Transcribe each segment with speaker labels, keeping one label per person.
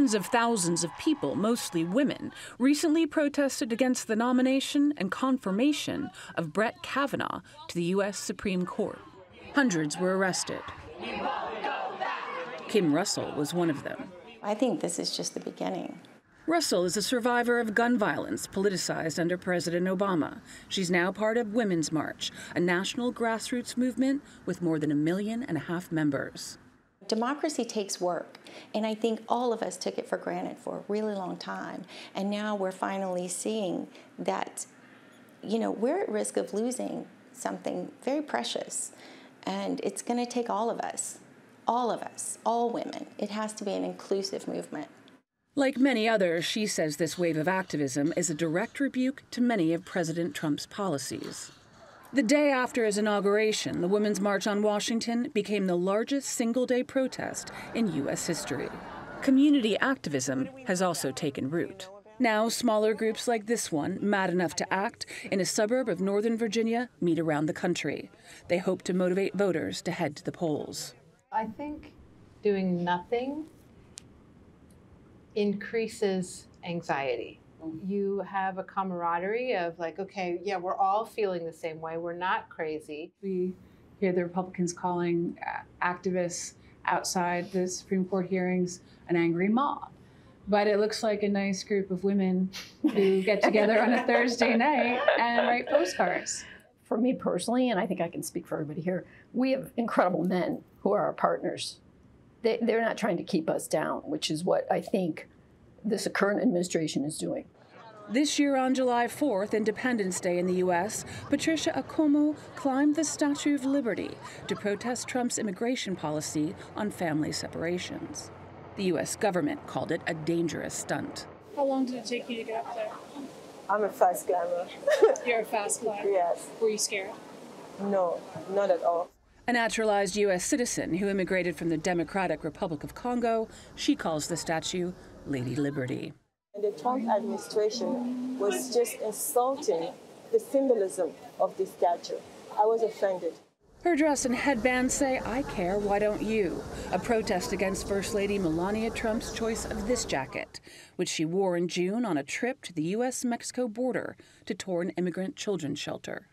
Speaker 1: Tens of thousands of people, mostly women, recently protested against the nomination and confirmation of Brett Kavanaugh to the U.S. Supreme Court. Hundreds were arrested. Kim Russell was one of them.
Speaker 2: I think this is just the beginning.
Speaker 1: Russell is a survivor of gun violence politicized under President Obama. She's now part of Women's March, a national grassroots movement with more than 1.5 million members.
Speaker 2: Democracy takes work, and I think all of us took it for granted for a really long time. And now we're finally seeing that, we're at risk of losing something very precious. And it's going to take all of us, all women. It has to be an inclusive movement.
Speaker 1: Like many others, she says this wave of activism is a direct rebuke to many of President Trump's policies. The day after his inauguration, the Women's March on Washington became the largest single-day protest in U.S. history. Community activism has also taken root. Now, smaller groups like this one, mad enough to act, in a suburb of Northern Virginia, meet around the country. They hope to motivate voters to head to the polls.
Speaker 3: I think doing nothing increases anxiety. You have a camaraderie of like, okay, yeah, we're all feeling the same way. We're not crazy.
Speaker 4: We hear the Republicans calling activists outside the Supreme Court hearings an angry mob. But it looks like a nice group of women who get together on a Thursday night and write postcards.
Speaker 5: For me personally, and I think I can speak for everybody here, we have incredible men who are our partners. They're not trying to keep us down, which is what I think this current administration is doing.
Speaker 1: This year on July 4th, Independence Day in the U.S., Patricia Akomo climbed the Statue of Liberty to protest Trump's immigration policy on family separations. The U.S. government called it a dangerous stunt.
Speaker 6: How long did it take you to get up there?
Speaker 7: I'm a fast climber.
Speaker 6: You're a fast climber?
Speaker 7: Yes.
Speaker 6: Were you scared?
Speaker 7: No, not at all.
Speaker 1: A naturalized U.S. citizen who immigrated from the Democratic Republic of Congo, she calls the statue Lady Liberty.
Speaker 7: The Trump administration was just insulting the symbolism of this statue. I was offended.
Speaker 1: Her dress and headband say, "I care, why don't you?" A protest against First Lady Melania Trump's choice of this jacket, which she wore in June on a trip to the U.S.-Mexico border to tour an immigrant children's shelter.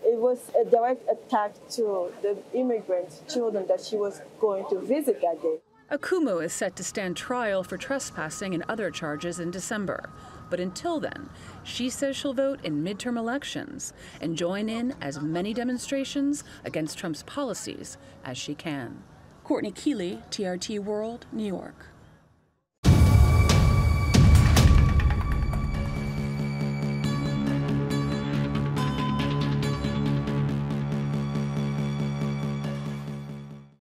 Speaker 7: It was a direct attack to the immigrant children that she was going to visit that day.
Speaker 1: Akumo is set to stand trial for trespassing and other charges in December. But until then, she says she'll vote in midterm elections and join in as many demonstrations against Trump's policies as she can. Courtney Kealy, TRT World, New York.